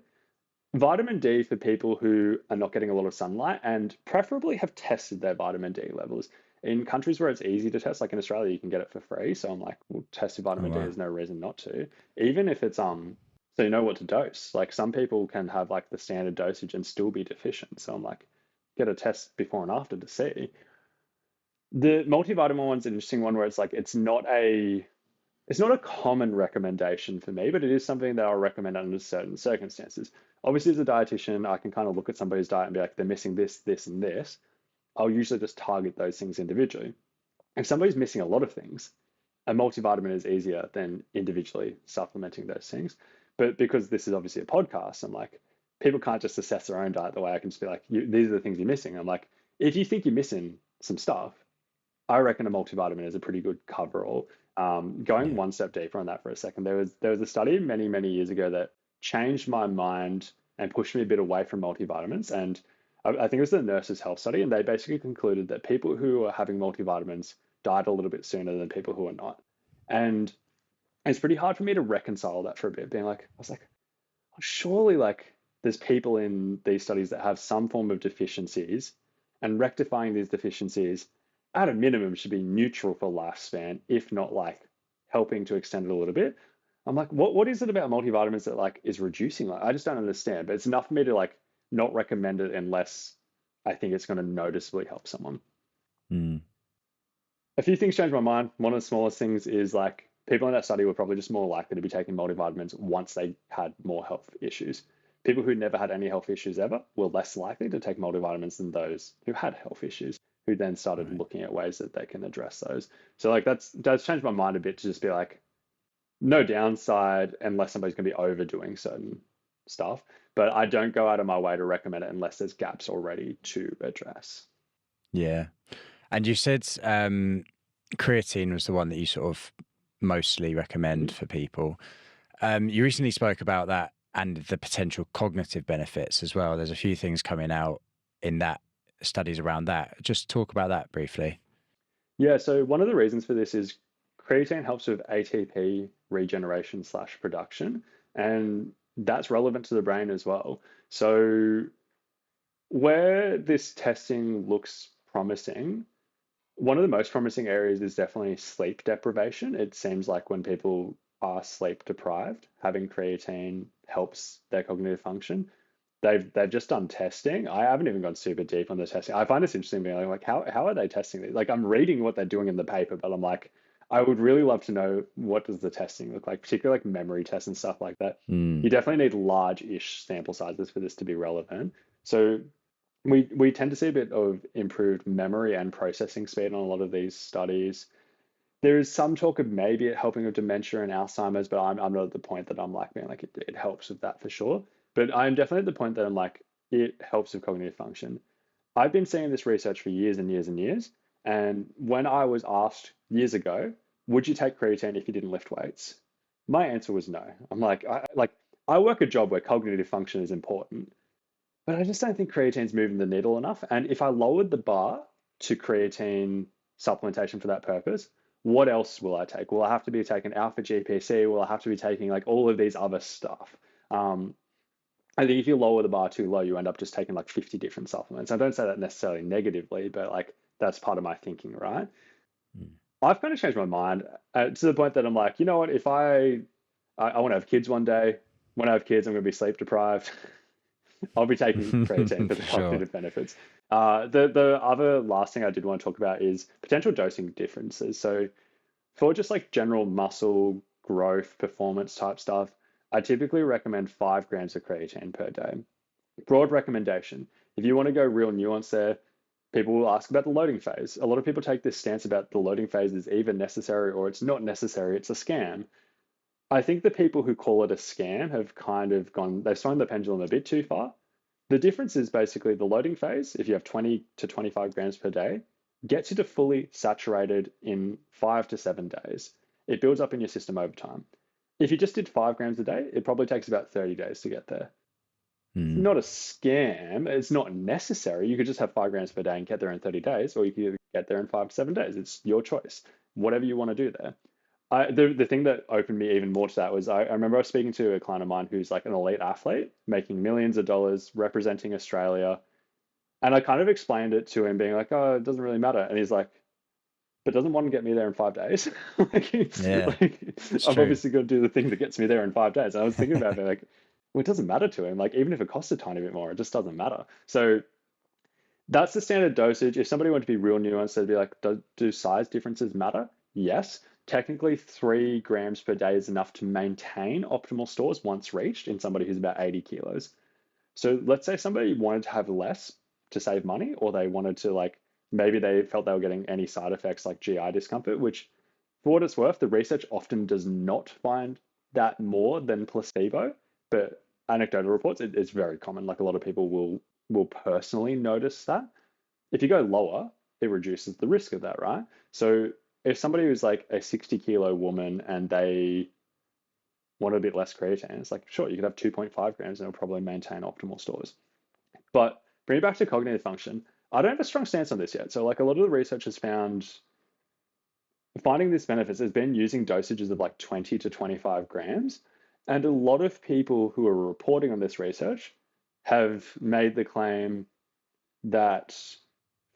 Vitamin D for people who are not getting a lot of sunlight and preferably have tested their vitamin D levels. In countries where it's easy to test, like in Australia, you can get it for free. So I'm like, well, test your vitamin D. Wow. There's no reason not to. Even if it's so you know what to dose. Like some people can have like the standard dosage and still be deficient. So I'm like, get a test before and after to see. The multivitamin one's an interesting one where it's like it's not a common recommendation for me, but it is something that I'll recommend under certain circumstances. Obviously, as a dietitian, I can kind of look at somebody's diet and be like, they're missing this, this, and this. I'll usually just target those things individually. If somebody's missing a lot of things, a multivitamin is easier than individually supplementing those things. But because this is obviously a podcast, I'm like, people can't just assess their own diet the way I can just be like, these are the things you're missing. I'm like, if you think you're missing some stuff, I reckon a multivitamin is a pretty good coverall. Going one step deeper on that for a second, there was a study many, many years ago that changed my mind and pushed me a bit away from multivitamins. And I think it was the Nurses' Health Study, and they basically concluded that people who are having multivitamins died a little bit sooner than people who are not. And it's pretty hard for me to reconcile that for a bit, being like, I was like, oh, surely like there's people in these studies that have some form of deficiencies, and rectifying these deficiencies at a minimum should be neutral for lifespan, if not like helping to extend it a little bit. I'm like, what is it about multivitamins that like is reducing? Like, I just don't understand. But it's enough for me to like not recommend it unless I think it's going to noticeably help someone. Mm. A few things changed my mind. One of the smallest things is like people in that study were probably just more likely to be taking multivitamins once they had more health issues. People who never had any health issues ever were less likely to take multivitamins than those who had health issues, who then started Right. looking at ways that they can address those. So like that's changed my mind a bit to just be like, no downside unless somebody's going to be overdoing certain stuff. But I don't go out of my way to recommend it unless there's gaps already to address. Yeah. And you said creatine was the one that you sort of mostly recommend for people. You recently spoke about that and the potential cognitive benefits as well. There's a few things coming out in that studies around that. Just talk about that briefly. Yeah, so one of the reasons for this is creatine helps with ATP regeneration slash production, and that's relevant to the brain as well. So where this testing looks promising, one of the most promising areas is definitely sleep deprivation. It seems like when people are sleep deprived, having creatine helps their cognitive function. They've just done testing. I haven't even gone super deep on the testing. I find this interesting being like how are they testing these? Like I'm reading what they're doing in the paper, but I'm like, I would really love to know what does the testing look like, particularly like memory tests and stuff like that. Mm. You definitely need large-ish sample sizes for this to be relevant. So we tend to see a bit of improved memory and processing speed on a lot of these studies. There is some talk of maybe it helping with dementia and Alzheimer's, but I'm not at the point that I'm like being like it helps with that for sure. But I'm definitely at the point that I'm like it helps with cognitive function. I've been seeing this research for years and years and years. And when I was asked years ago, would you take creatine if you didn't lift weights? My answer was no. I'm like I work a job where cognitive function is important, but I just don't think creatine's moving the needle enough. And if I lowered the bar to creatine supplementation for that purpose, what else will I take? Will I have to be taking alpha GPC? Will I have to be taking like all of these other stuff? Um, I think if you lower the bar too low, you end up just taking like 50 different supplements. I don't say that necessarily negatively, but like that's part of my thinking, right? Mm. I've kind of changed my mind to the point that I'm like, you know what? If I want to have kids one day, when I have kids, I'm going to be sleep deprived. I'll be taking creatine for the For sure. cognitive benefits. The other last thing I did want to talk about is potential dosing differences. So for just like general muscle growth, performance type stuff, I typically recommend 5 grams of creatine per day. Broad recommendation. If you want to go real nuance there, people will ask about the loading phase. A lot of people take this stance about the loading phase is either necessary or it's not necessary. It's a scam. I think the people who call it a scam have kind of they've swung the pendulum a bit too far. The difference is basically the loading phase, if you have 20 to 25 grams per day, gets you to fully saturated in 5 to 7 days. It builds up in your system over time. If you just did 5 grams a day, it probably takes about 30 days to get there. It's Mm. not a scam. It's not necessary. You could just have 5 grams per day and get there in 30 days, or you could get there in 5 to 7 days. It's your choice, whatever you want to do there. The thing that opened me even more to that was I remember I was speaking to a client of mine who's like an elite athlete making millions of dollars representing Australia. And I kind of explained it to him being like, oh, it doesn't really matter. And he's like, but doesn't one get me there in 5 days? Yeah, Like it's I've true. obviously got to do the thing that gets me there in 5 days. And I was thinking about it like, well, it doesn't matter to him. Like even if it costs a tiny bit more, it just doesn't matter. So that's the standard dosage. If somebody wanted to be real nuanced, they'd be like, do size differences matter? Yes. Technically, 3 grams per day is enough to maintain optimal stores once reached in somebody who's about 80 kilos. So let's say somebody wanted to have less to save money, or they wanted to like, maybe they felt they were getting any side effects like GI discomfort, which for what it's worth, the research often does not find that more than placebo, but anecdotal reports, it's very common. Like a lot of people will personally notice that. If you go lower, it reduces the risk of that, right? So if somebody who's like a 60-kilo woman and they want a bit less creatine, it's like, sure, you could have 2.5 grams and it'll probably maintain optimal stores. But bring it back to cognitive function. I don't have a strong stance on this yet. So like a lot of the research has found finding these benefits has been using dosages of like 20 to 25 grams. And a lot of people who are reporting on this research have made the claim that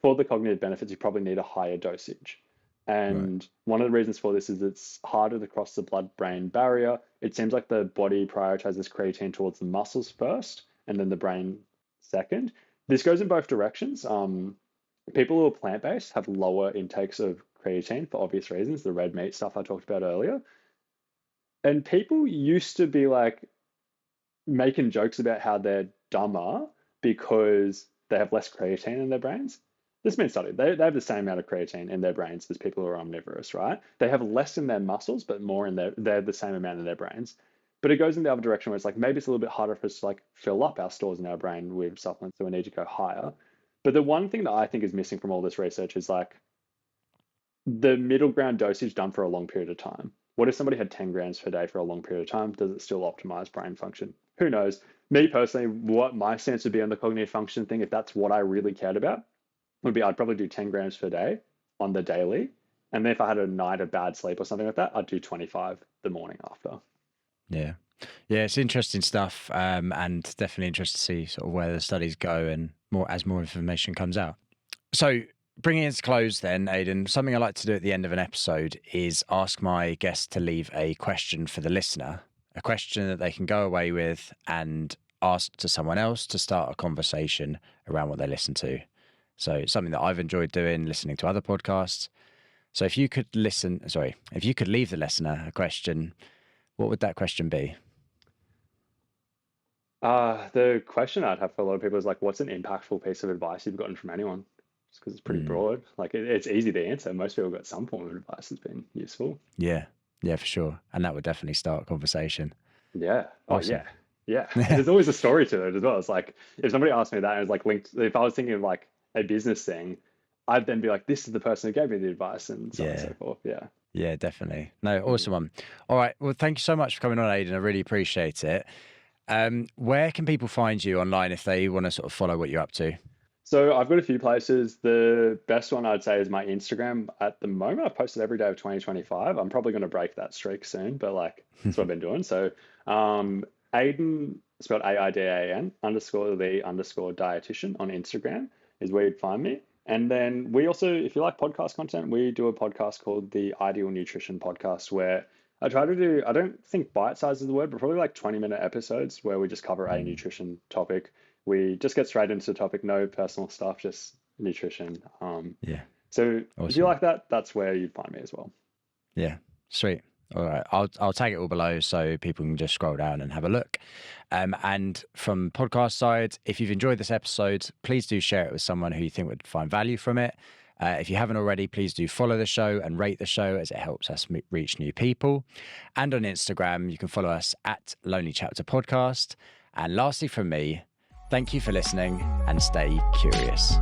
for the cognitive benefits, you probably need a higher dosage. And one of the reasons for this is it's harder to cross the blood-brain barrier. It seems like the body prioritizes creatine towards the muscles first and then the brain second. This goes in both directions. People who are plant-based have lower intakes of creatine for obvious reasons, the red meat stuff I talked about earlier. And people used to be like making jokes about how they're dumber because they have less creatine in their brains. This has been studied. They have the same amount of creatine in their brains as people who are omnivorous, right? They have less in their muscles, but more in they're the same amount in their brains. But it goes in the other direction where it's like maybe it's a little bit harder for us to like fill up our stores in our brain with supplements, so we need to go higher. But the one thing that I think is missing from all this research is like the middle ground dosage done for a long period of time. What if somebody had 10 grams per day for a long period of time? Does it still optimize brain function? Who knows? Me personally, what my stance would be on the cognitive function thing, if that's what I really cared about, would be I'd probably do 10 grams per day on the daily. And then if I had a night of bad sleep or something like that, I'd do 25 the morning after. Yeah. Yeah, it's interesting stuff, and definitely interested to see sort of where the studies go and more as more information comes out. So bringing it to close then, Aidan, something I like to do at the end of an episode is ask my guests to leave a question for the listener, a question that they can go away with and ask to someone else to start a conversation around what they listen to. So it's something that I've enjoyed doing, listening to other podcasts. So if you could leave the listener a question, what would that question be? The question I'd have for a lot of people is like, what's an impactful piece of advice you've gotten from anyone? Just because it's pretty broad. Like it's easy to answer. Most people got some form of advice that's been useful. Yeah, for sure. And that would definitely start a conversation. Yeah. Awesome. Oh, yeah. Yeah. There's always a story to it as well. It's like if somebody asked me that and it was like linked, if I was thinking of like a business thing, I'd then be like, this is the person who gave me the advice and so on and so forth. Yeah. Yeah, definitely. No, awesome one. All right. Well, thank you so much for coming on, Aidan. I really appreciate it. Where can people find you online if they want to sort of follow what you're up to? So I've got a few places. The best one I'd say is my Instagram at the moment. I've posted every day of 2025. I'm probably going to break that streak soon, but like that's what I've been doing. So Aidan, spelled AIDAN _ dietitian on Instagram is where you'd find me. And then we also, if you like podcast content, we do a podcast called the Ideal Nutrition Podcast where I try to do, I don't think bite size is the word, but probably like 20-minute episodes where we just cover a nutrition topic. We just get straight into the topic, no personal stuff, just nutrition. So awesome. If you like that, that's where you'd find me as well. Yeah, sweet. All right, I'll tag it all below so people can just scroll down and have a look. And from podcast side, if you've enjoyed this episode, please do share it with someone who you think would find value from it. If you haven't already, please do follow the show and rate the show as it helps us reach new people. And on Instagram, you can follow us at Lonely Chapter Podcast. And lastly from me, thank you for listening and stay curious.